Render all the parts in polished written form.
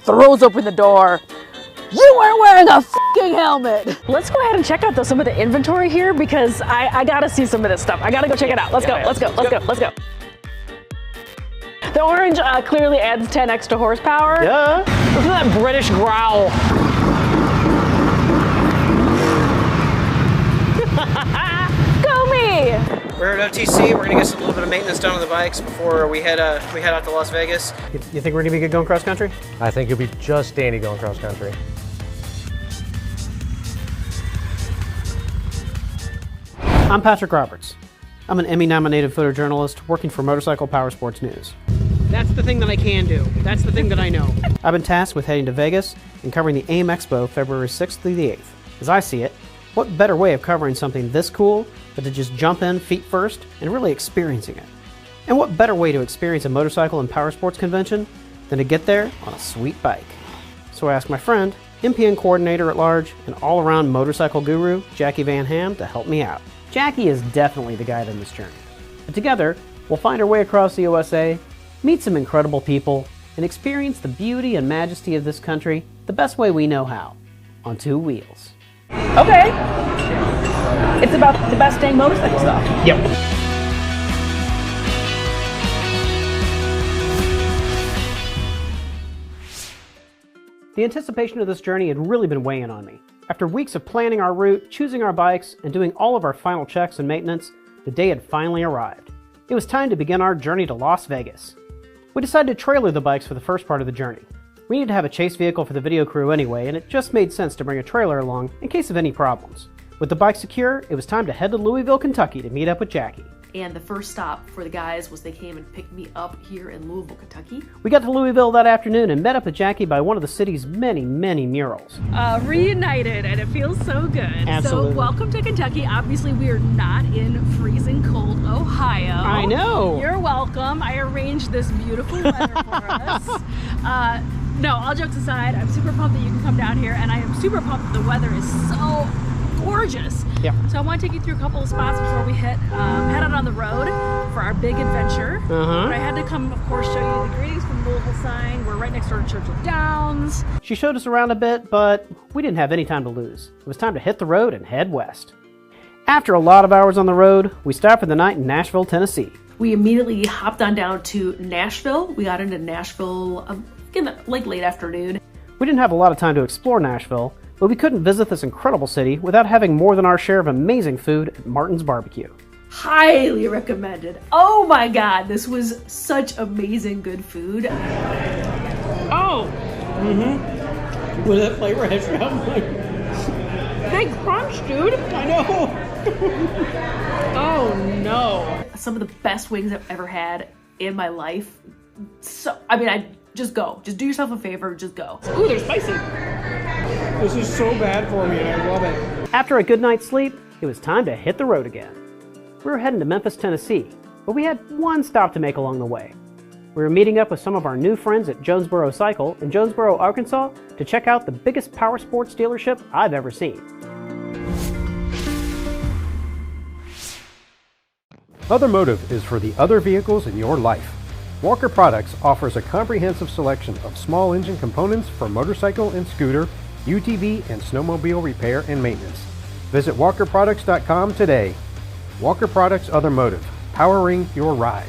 throws open the door. You weren't wearing a fucking helmet. Let's go ahead and check out some of the inventory here because I gotta see some of this stuff. I gotta go check it out. Let's go. The orange clearly adds 10 extra horsepower. Yeah. Look at that British growl. Go me! We're at OTC. We're gonna get a little bit of maintenance done on the bikes before we head out to Las Vegas. You think we're gonna be good going cross country? I think you'll be just dandy going cross country. I'm Patrick Roberts. I'm an Emmy-nominated photojournalist working for Motorcycle Powersports News. That's the thing that I can do. That's the thing that I know. I've been tasked with heading to Vegas and covering the AIMExpo February 6th through the 8th. As I see it, what better way of covering something this cool but to just jump in feet first and really experiencing it? And what better way to experience a motorcycle and powersports convention than to get there on a sweet bike? So I asked my friend, MPN coordinator at large, and all-around motorcycle guru, Jacqui Van Ham, to help me out. Jacqui is definitely the guide on this journey. And together, we'll find our way across the USA, meet some incredible people, and experience the beauty and majesty of this country the best way we know how, on two wheels. Okay. It's about the best dang motorcycle stuff. Yep. The anticipation of this journey had really been weighing on me. After weeks of planning our route, choosing our bikes, and doing all of our final checks and maintenance, the day had finally arrived. It was time to begin our journey to Las Vegas. We decided to trailer the bikes for the first part of the journey. We needed to have a chase vehicle for the video crew anyway, and it just made sense to bring a trailer along in case of any problems. With the bike secure, it was time to head to Louisville, Kentucky to meet up with Jacqui. And the first stop for the guys was they came and picked me up here in Louisville, Kentucky. We got to Louisville that afternoon and met up with Jacqui by one of the city's many, many murals. Reunited, and it feels so good. Absolutely. So welcome to Kentucky. Obviously, we are not in freezing cold Ohio. I know. You're welcome. I arranged this beautiful weather for us. No, all jokes aside, I'm super pumped that you can come down here, and I am super pumped that the weather is so gorgeous. Yeah. So I want to take you through a couple of spots before we head out on the road for our big adventure. But I had to come, of course, show you the greetings from Louisville sign. We're right next door to Churchill Downs. She showed us around a bit, but we didn't have any time to lose. It was time to hit the road and head west. After a lot of hours on the road, we stopped for the night in Nashville, Tennessee. We immediately hopped on down to Nashville. We got into Nashville like late afternoon. We didn't have a lot of time to explore Nashville, but we couldn't visit this incredible city without having more than our share of amazing food at Martin's Barbecue. Highly recommended. Oh my God, this was such amazing good food. Oh! With that flavor head Big crunch, dude. I know! Oh no. Some of the best wings I've ever had in my life. So, I mean, just go. Just do yourself a favor, just go. Ooh, they're spicy. This is so bad for me, and I love it. After a good night's sleep, it was time to hit the road again. We were heading to Memphis, Tennessee, but we had one stop to make along the way. We were meeting up with some of our new friends at Jonesboro Cycle in Jonesboro, Arkansas to check out the biggest powersports dealership I've ever seen. Other Motive is for the other vehicles in your life. Walker Products offers a comprehensive selection of small engine components for motorcycle and scooter, UTV, and snowmobile repair and maintenance. Visit walkerproducts.com today. Walker Products Other Motive, powering your ride.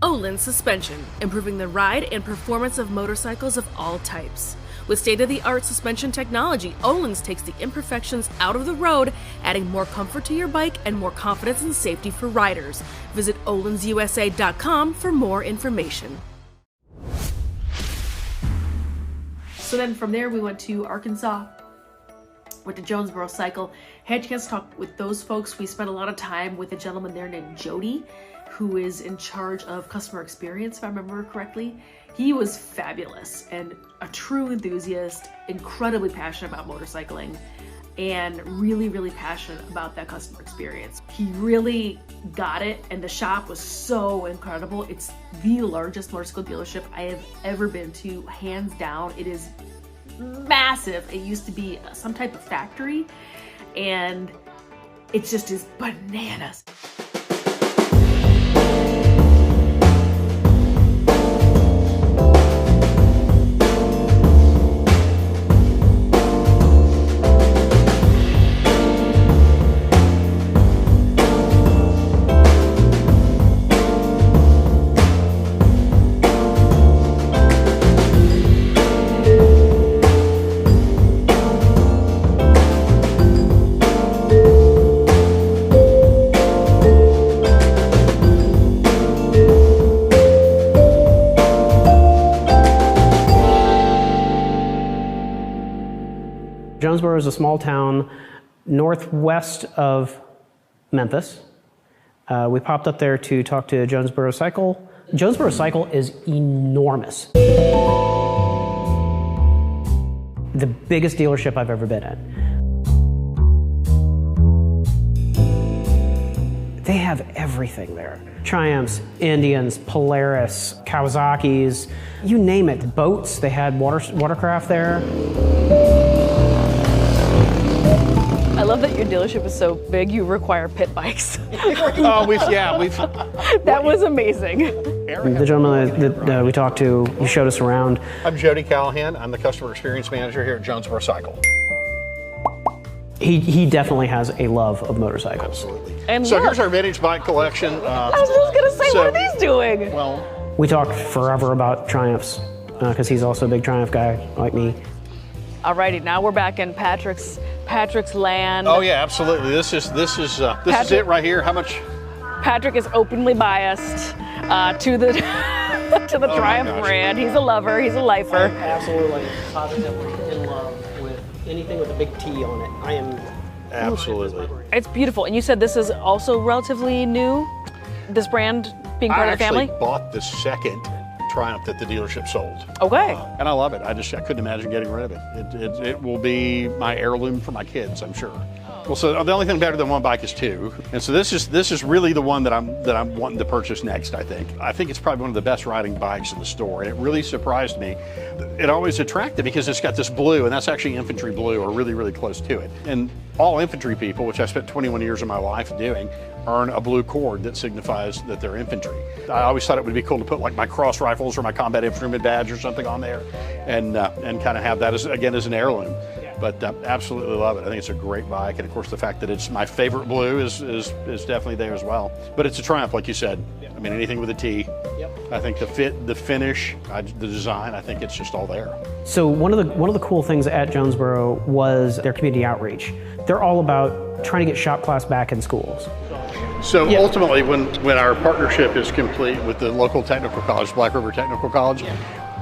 Olin Suspension, improving the ride and performance of motorcycles of all types. With state-of-the-art suspension technology, Olin's takes the imperfections out of the road, adding more comfort to your bike and more confidence and safety for riders. Visit olinsusa.com for more information. So then from there we went to Arkansas, went to Jonesboro Cycle, had a chance to talk with those folks. We spent a lot of time with a gentleman there named Jody, who is in charge of customer experience, if I remember correctly. He was fabulous and a true enthusiast, incredibly passionate about motorcycling, and really, really passionate about that customer experience. He really got it, and the shop was so incredible. It's the largest motorcycle dealership I have ever been to, hands down. It is massive. It used to be some type of factory, and it just is bananas. Jonesboro is a small town northwest of Memphis. We popped up there to talk to Jonesboro Cycle. Jonesboro Cycle is enormous. The biggest dealership I've ever been in. They have everything there. Triumphs, Indians, Polaris, Kawasaki's, you name it. Boats, they had watercraft there. I love that your dealership is so big you require pit bikes. We've That was amazing. The gentleman that we talked to, he showed us around. I'm Jody Callahan. I'm the customer experience manager here at Jonesboro Cycle. He definitely has a love of motorcycles. Absolutely. And so look. here's our vintage bike collection. I was just gonna say, so- what are these doing? Well, We talked forever about Triumphs, because he's also a big Triumph guy like me. Alrighty, now we're back in Patrick's land. oh yeah, absolutely. This is it right here. How much? Patrick is openly biased to the to the Triumph gosh. brand. He's a lover. He's a lifer. Absolutely, positively in love with anything with a big T on it. I am. Absolutely. It's beautiful. And you said this is also relatively new. This brand being part I of the actually family. bought the second Triumph that the dealership sold. Okay. And I love it. I couldn't imagine getting rid of it. It will be my heirloom for my kids, I'm sure. Well, so the only thing better than one bike is two, and so this is really the one that I'm wanting to purchase next. I think it's probably one of the best riding bikes in the store, and it really surprised me. It always attracted me because it's got this blue, and that's actually infantry blue, or really, really close to it. And all infantry people, which I spent 21 years of my life doing, earn a blue cord that signifies that they're infantry. I always thought it would be cool to put like my cross rifles or my combat infantryman badge or something on there, and kind of have that as an heirloom. But absolutely love it. I think it's a great bike, and of course the fact that it's my favorite blue is definitely there as well. But it's a Triumph, like you said. I mean, anything with a T. Yep. I think the fit, the finish, the design. I think it's just all there. So one of the cool things at Jonesboro was their community outreach. They're all about trying to get shop class back in schools. So ultimately, when our partnership is complete with the local technical college, Black River Technical College,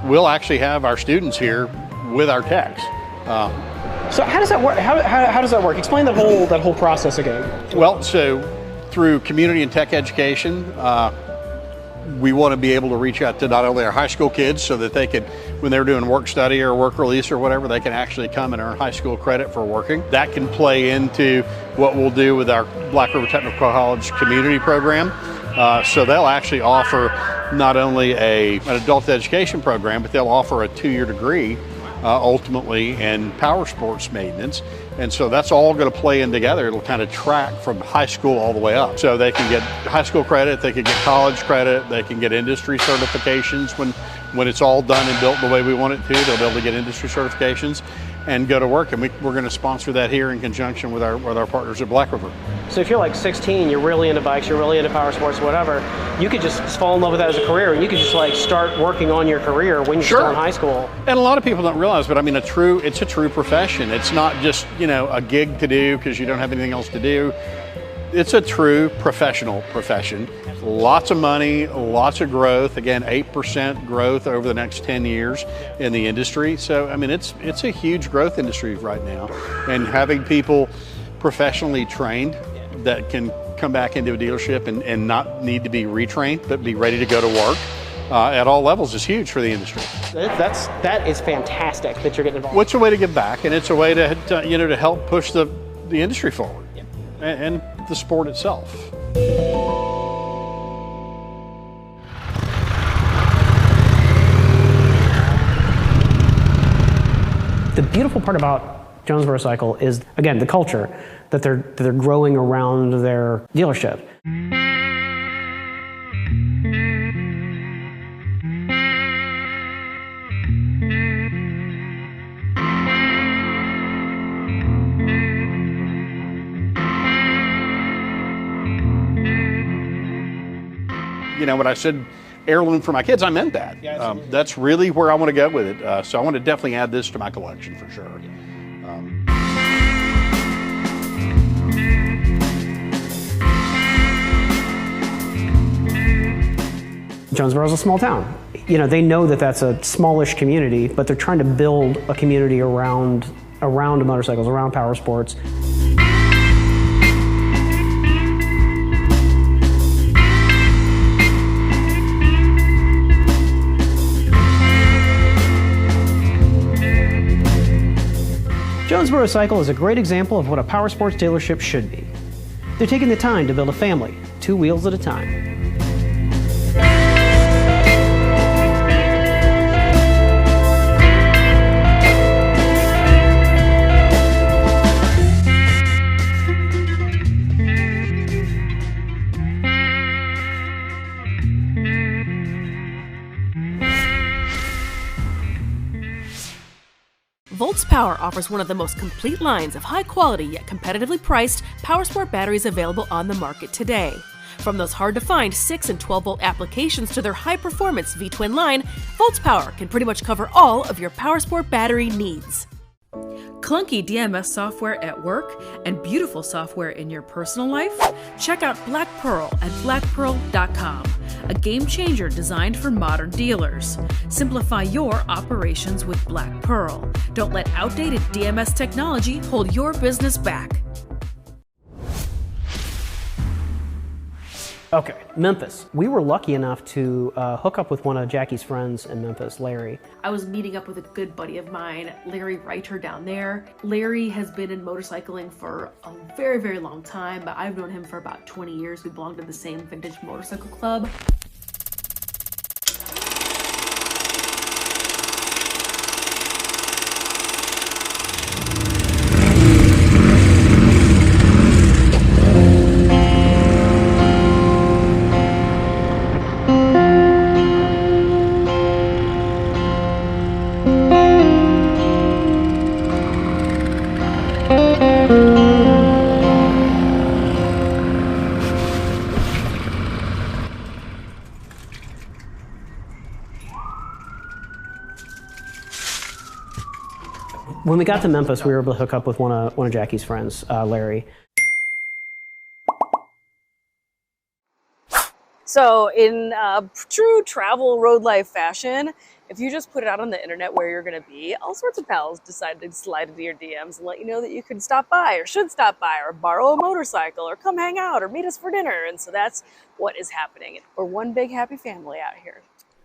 we'll actually have our students here with our techs. So how does that work? How does that work? Explain that whole process again. Well, so through community and tech education, we want to be able to reach out to not only our high school kids so that they can, when they're doing work study or work release or whatever, they can actually come and earn high school credit for working. That can play into what we'll do with our Black River Technical College community program. So they'll actually offer not only an adult education program, but they'll offer a 2-year degree ultimately in Powersports maintenance. And so that's all going to play in together. It'll kind of track from high school all the way up. So they can get high school credit, they can get college credit, they can get industry certifications when it's all done and built the way we want it to. They'll be able to get industry certifications and go to work. And we're going to sponsor that here in conjunction with our partners at Black River. So if you're like 16, you're really into bikes, you're really into power sports, whatever, you could just fall in love with that as a career, and you could just like start working on your career when you're still in high school. And a lot of people don't realize, but I mean, it's a true profession. It's not just, a gig to do because you don't have anything else to do. It's a true professional profession. Lots of money, lots of growth. Again, 8% growth over the next 10 years in the industry. So, I mean, it's a huge growth industry right now. And having people professionally trained that can come back into a dealership and not need to be retrained, but be ready to go to work at all levels is huge for the industry. That is fantastic that you're getting involved. Well, it's a way to give back, and it's a way to help push the industry forward and the sport itself. The beautiful part about Jonesboro Cycle is, again, the culture that they're growing around their dealership. When I said heirloom for my kids, I meant that. That's really where I want to go with it. So I want to definitely add this to my collection for sure. Jonesboro's a small town. They know that that's a smallish community, but they're trying to build a community around around motorcycles, around power sports. Jonesboro Cycle is a great example of what a Powersports dealership should be. They're taking the time to build a family, 2 wheels at a time. Voltz Power offers one of the most complete lines of high-quality yet competitively priced Powersport batteries available on the market today. From those hard-to-find 6 and 12-volt applications to their high-performance V-twin line, Voltz Power can pretty much cover all of your Powersport battery needs. Clunky DMS software at work and beautiful software in your personal life? Check out Black Pearl at blackpearl.com, a game changer designed for modern dealers. Simplify your operations with Black Pearl. Don't let outdated DMS technology hold your business back. Okay, Memphis. We were lucky enough to hook up with one of Jacqui's friends in Memphis, Larry. I was meeting up with a good buddy of mine, Larry Reiter, down there. Larry has been in motorcycling for a very, very long time, but I've known him for about 20 years. We belong to the same vintage motorcycle club. When we got to Memphis, we were able to hook up with one of Jacqui's friends, Larry. So in true travel road life fashion, if you just put it out on the internet where you're going to be, all sorts of pals decide to slide into your DMs and let you know that you can stop by or should stop by or borrow a motorcycle or come hang out or meet us for dinner. And so that's what is happening. We're one big happy family out here.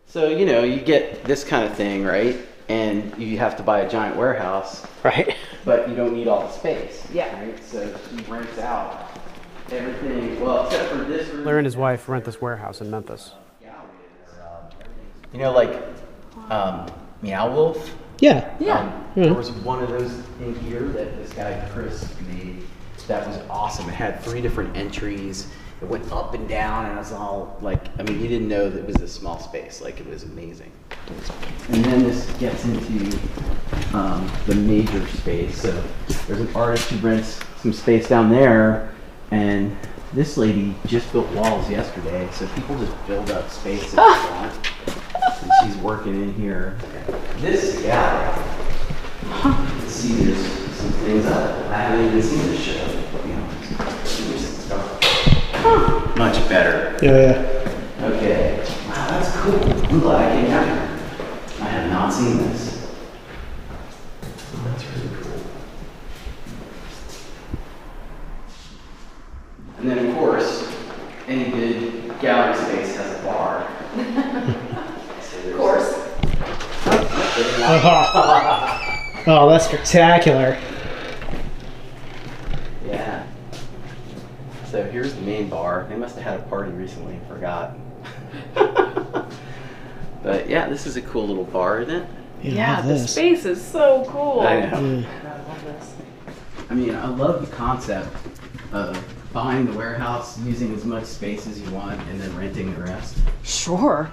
So, you know, you get this kind of thing, right? And you have to buy a giant warehouse. Right. But you don't need all the space. Yeah. Right? So he rents out everything, well, except for this room. Larry and his wife rent this warehouse in Memphis. You know, like Meow Wolf? Yeah. There was one of those in here that this guy Chris made that was awesome. It had 3 different entries. It went up and down, and it was all like, I mean, you didn't know that it was a small space. Like, it was amazing. And then this gets into the major space. So there's an artist who rents some space down there, and this lady just built walls yesterday. So people just build up space if they want. And she's working in here. This gallery. Let's see, there's some things I haven't even seen this show. You know, much better. Yeah. Okay. Wow, that's cool. I'm glad I came out here. I have not seen this. That's really cool. And then, of course, any good gallery space has a bar. Of course. Oh, that's spectacular. Yeah. So here's the main bar. They must have had a party recently and forgot. But yeah, this is a cool little bar, isn't it? Yeah, the space is so cool. I know. I love this. I mean, I love the concept of buying the warehouse, using as much space as you want, and then renting the rest. Sure.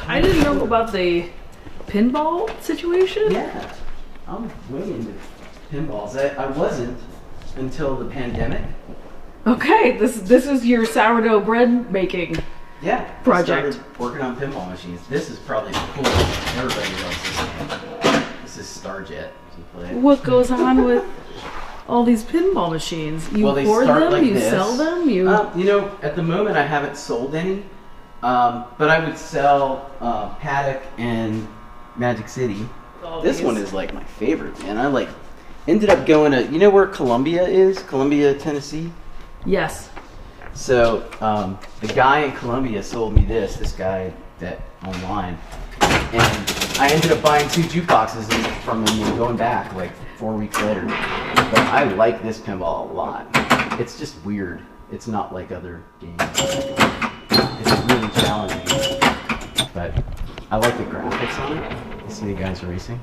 I didn't know about the pinball situation. Yeah, I'm way into pinballs. I wasn't until the pandemic. Okay, this is your sourdough bread making. Yeah, project. I started working on pinball machines. This is probably the coolest. Everybody loves this game. This is Starjet. What goes on with all these pinball machines? You well, they hoard start them, like you this. sell them, you know, at the moment I haven't sold any, But I would sell Paddock and Magic City. This one is like my favorite, man. I ended up going to, you know where Columbia is? Columbia, Tennessee? Yes. So the guy in Columbia sold me this guy that online. And I ended up buying 2 jukeboxes from him and going back like 4 weeks later. But I like this pinball a lot. It's just weird. It's not like other games. It's really challenging. But I like the graphics on it. You see the guys racing?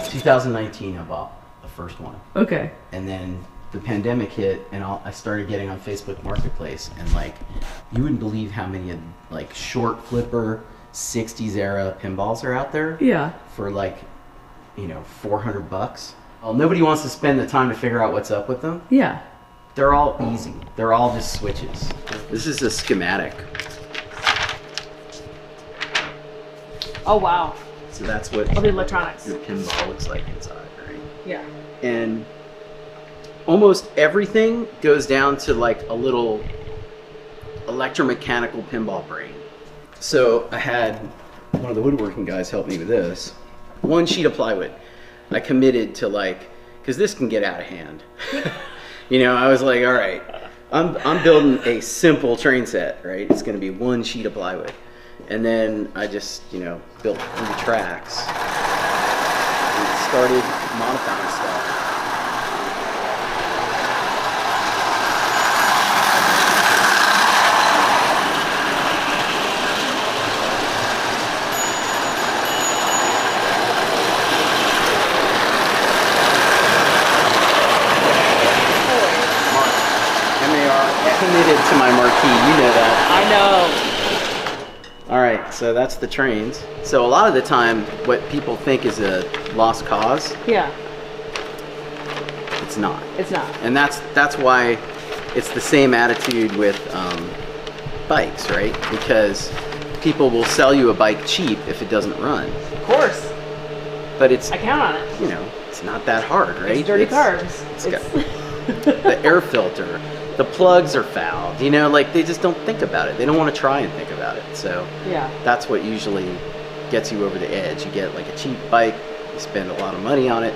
2019 I bought the first one. Okay. And then the pandemic hit and I started getting on Facebook Marketplace, and like you wouldn't believe how many like short flipper 60s era pinballs are out there. Yeah. For like, you know, $400. Well, nobody wants to spend the time to figure out what's up with them. Yeah. They're all easy. They're all just switches. This is a schematic. Oh wow. So that's what all the electronics. Your pinball looks like inside, right? Yeah. And almost everything goes down to like a little electromechanical pinball brain. So I had one of the woodworking guys help me with this. 1 sheet of plywood. I committed to like, because this can get out of hand. You know, I was like, all right, I'm building a simple train set, right? It's going to be 1 sheet of plywood. And then I just, you know, built 3 tracks and started modifying stuff. Committed to my marquee, you know that. I know. All right, so that's the trains. So a lot of the time, what people think is a lost cause, Yeah. it's not. It's not. And that's why it's the same attitude with bikes, right? Because people will sell you a bike cheap if it doesn't run. Of course. But it's, I count on it. you know, it's not that hard, right? It's dirty carbs. It's got the air filter. The plugs are fouled, you know, like they just don't think about it. They don't want to try and think about it. So yeah, that's what usually gets you over the edge. You get like a cheap bike, you spend a lot of money on it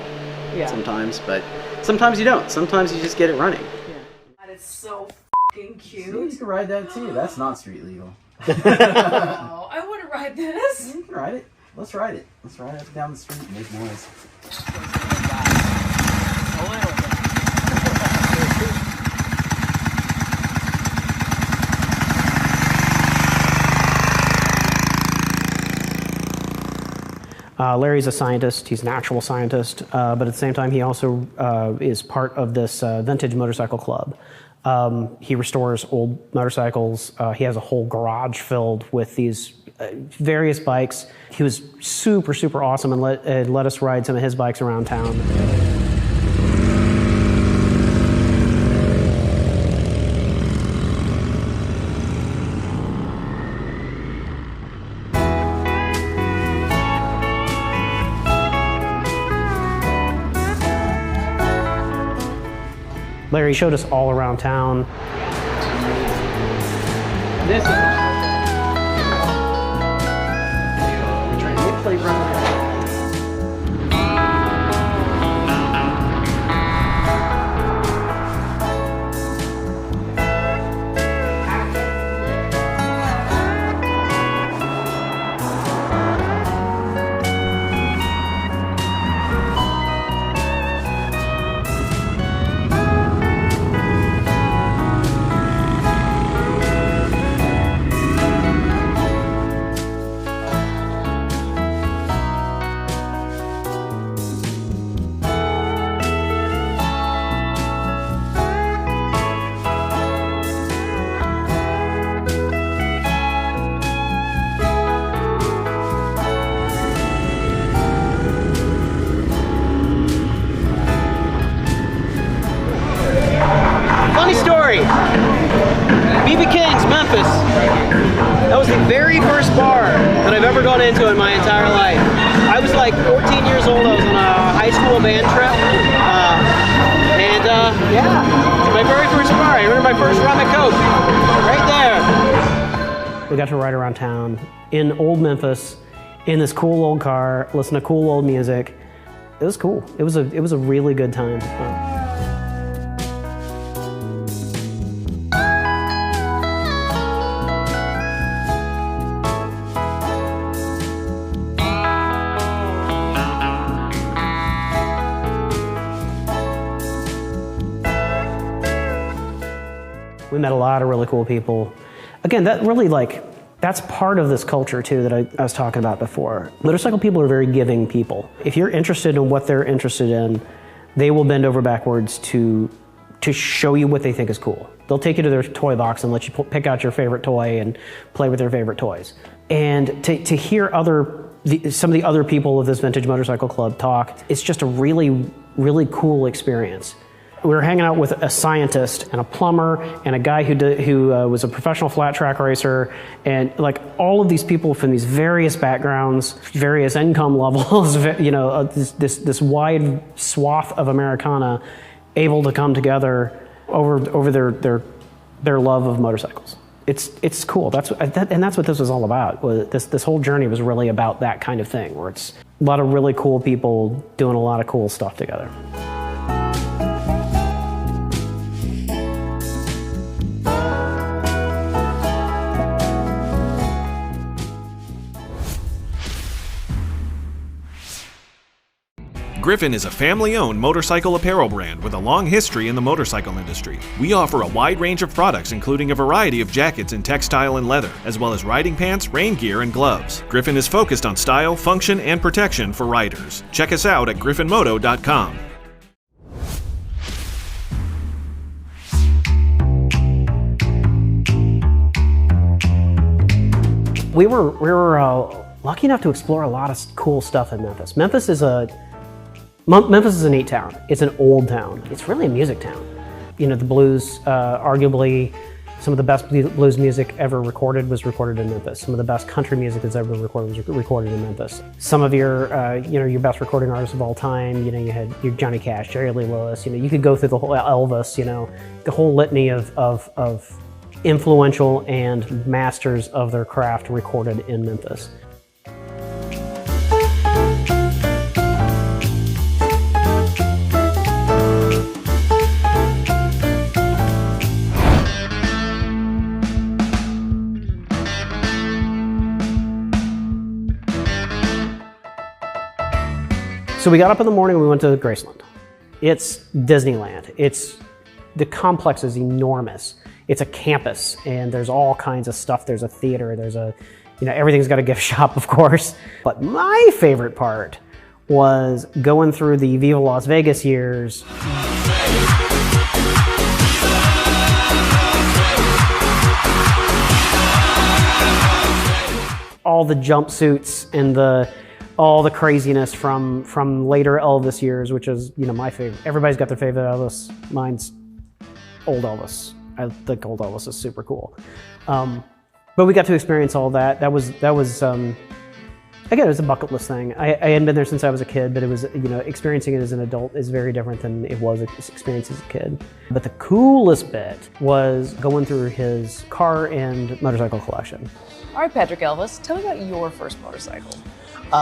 sometimes, but sometimes you don't. Sometimes you just get it running. Yeah. That is so fucking cute. You can ride that too. That's not street legal. Oh, I want to ride this. You can ride it. Let's ride it. Let's ride it down the street and make noise. Larry's a scientist. He's an actual scientist, but at the same time, he also is part of this vintage motorcycle club. He restores old motorcycles. He has a whole garage filled with these various bikes. He was super, super awesome and let us ride some of his bikes around town. Larry showed us all around town. This is we're trying to play run. Memphis. That was the very first bar that I've ever gone into in my entire life. I was like 14 years old. I was on a high school band trip. Yeah, my very first car. I remember my first run of Coke, right there. We got to ride around town in old Memphis, in this cool old car, listen to cool old music. It was cool. It was a really good time. We met a lot of really cool people. Again, that's part of this culture too that I was talking about before. Motorcycle people are very giving people. If you're interested in what they're interested in, they will bend over backwards to show you what they think is cool. They'll take you to their toy box and let you pick out your favorite toy and play with their favorite toys. And to hear some of the other people of this vintage motorcycle club talk, it's just a really, really cool experience. We were hanging out with a scientist and a plumber and a guy who was a professional flat track racer, and like all of these people from these various backgrounds, various income levels, this wide swath of Americana, able to come together over their love of motorcycles. It's cool. That's what this was all about. This whole journey was really about that kind of thing, where it's a lot of really cool people doing a lot of cool stuff together. Griffin is a family-owned motorcycle apparel brand with a long history in the motorcycle industry. We offer a wide range of products, including a variety of jackets in textile and leather, as well as riding pants, rain gear, and gloves. Griffin is focused on style, function, and protection for riders. Check us out at griffinmoto.com. We were lucky enough to explore a lot of cool stuff in Memphis. Memphis is a neat town. It's an old town. It's really a music town. You know, the blues, arguably some of the best blues music ever recorded was recorded in Memphis. Some of the best country music that's ever recorded was recorded in Memphis. Some of your, your best recording artists of all time, you had your Johnny Cash, Jerry Lee Lewis, you could go through the whole Elvis, the whole litany of influential and masters of their craft recorded in Memphis. So we got up in the morning and we went to Graceland. It's Disneyland. The complex is enormous. It's a campus and there's all kinds of stuff. There's a theater, there's everything's got a gift shop, of course. But my favorite part was going through the Viva Las Vegas years. All the jumpsuits and all the craziness from later Elvis years, which is, my favorite. Everybody's got their favorite Elvis. Mine's old Elvis. I think old Elvis is super cool. But we got to experience all that. That was again, it was a bucket list thing. I hadn't been there since I was a kid, but it was, experiencing it as an adult is very different than it was experience as a kid. But the coolest bit was going through his car and motorcycle collection. All right, Patrick, Elvis, tell me about your first motorcycle.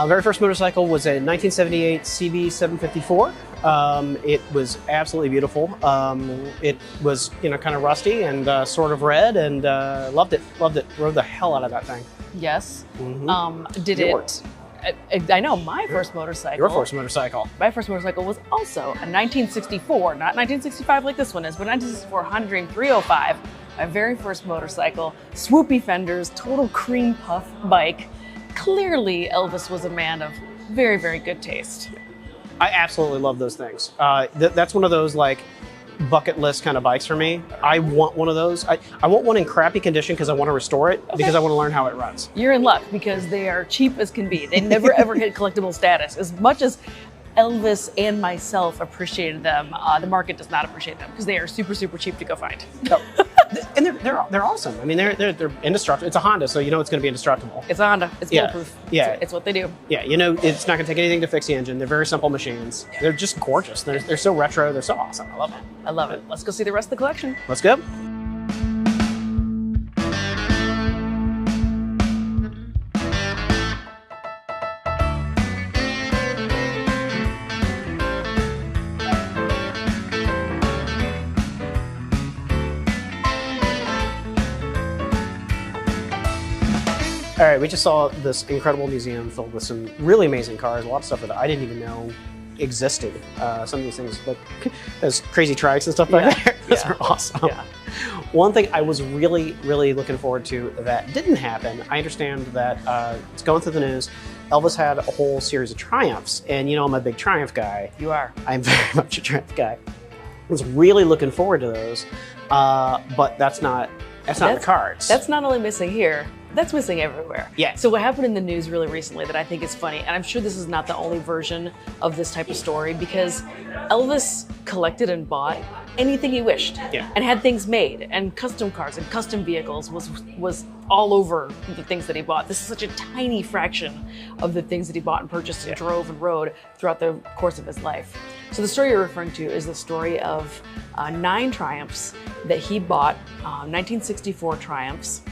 Very first motorcycle was a 1978 CB 754. It was absolutely beautiful. It was, kind of rusty and sort of red, and loved it. Rode the hell out of that thing. Yes. Mm-hmm. Did Yours. it? I know my first motorcycle. Your first motorcycle. My first motorcycle was also a 1964, not 1965 like this one is, but 1964 Honda Dream 305. My very first motorcycle, swoopy fenders, total cream puff bike. Clearly, Elvis was a man of very, very good taste. I absolutely love those things. That's one of those bucket list kind of bikes for me. I want one of those. I want one in crappy condition because I want to restore it, because I want to learn how it runs. You're in luck because they are cheap as can be. They never ever hit collectible status. As much as Elvis and myself appreciated them, the market does not appreciate them because they are super, super cheap to go find. Oh. And they're awesome. I mean, they're indestructible. It's a Honda, so you know it's going to be indestructible. It's a Honda. It's bulletproof. Yeah. It's what they do. Yeah, you know it's not going to take anything to fix the engine. They're very simple machines. They're just gorgeous. They're so retro. They're so awesome. I love them. I love it. Let's go see the rest of the collection. Let's go. All right, we just saw this incredible museum filled with some really amazing cars, a lot of stuff that I didn't even know existed. Some of these things, like those crazy trikes and stuff like that. Those are awesome. Yeah. One thing I was really, really looking forward to that didn't happen, I understand that it's going through the news, Elvis had a whole series of Triumphs, and you know I'm a big Triumph guy. You are. I'm very much a Triumph guy. I was really looking forward to those, but that's not the cards. That's not only missing here, that's missing everywhere. Yeah. So what happened in the news really recently that I think is funny, and I'm sure this is not the only version of this type of story, because Elvis collected and bought anything he wished, and had things made, and custom cars and custom vehicles was all over the things that he bought. This is such a tiny fraction of the things that he bought and purchased and drove and rode throughout the course of his life. So the story you're referring to is the story of 9 Triumphs that he bought, 1964 Triumphs.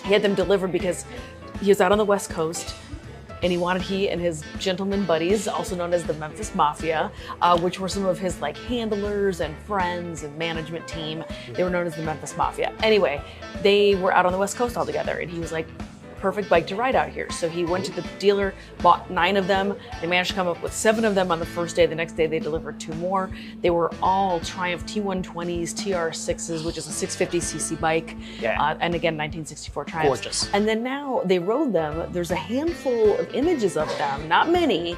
He had them delivered because he was out on the West Coast, and he and his gentleman buddies, also known as the Memphis Mafia, which were some of his like handlers and friends and management team. They were known as the Memphis Mafia. Anyway, they were out on the West Coast all together, and he was like, perfect bike to ride out here. So he went to the dealer, bought 9 of them. They managed to come up with 7 of them on the first day. The next day they delivered 2 more. They were all Triumph T120s, TR6s, which is a 650cc bike. And again, 1964 Triumphs. Gorgeous. And then now they rode them. There's a handful of images of them, not many,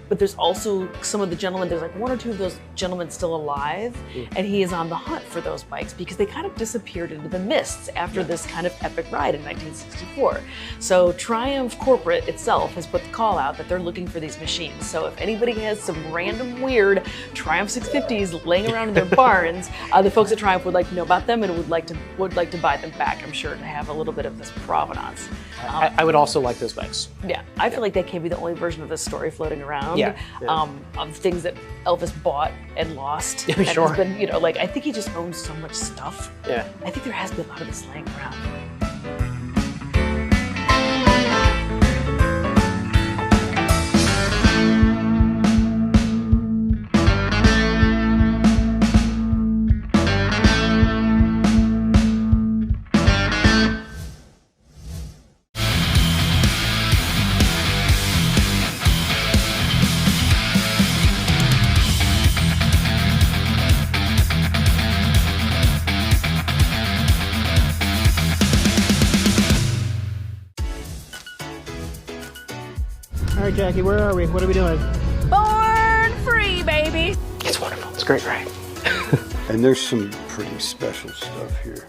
but there's also some of the gentlemen, there's like 1 or 2 of those gentlemen still alive, and he is on the hunt for those bikes because they kind of disappeared into the mists after this kind of epic ride in 1964. So Triumph Corporate itself has put the call out that they're looking for these machines. So if anybody has some random weird Triumph 650s laying around in their barns, the folks at Triumph would like to know about them and would like to buy them back, I'm sure, to have a little bit of this provenance. I would also like those bikes. Yeah, I feel like that can't be the only version of this story floating around. Of things that Elvis bought and lost. And Sure. has been, you know, like, I think he just owns so much stuff. Yeah. I think there has been a lot of this laying around. All right, Jackie, where are we? What are we doing? Born free, baby. It's wonderful. It's great, right? And there's some pretty special stuff here.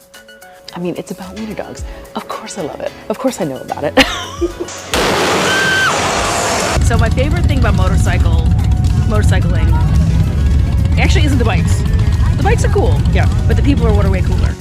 I mean, it's about wiener dogs. Of course I love it. Of course I know about it. So my favorite thing about motorcycling actually isn't the bikes. The bikes are cool, Yeah. but the people are what are way cooler.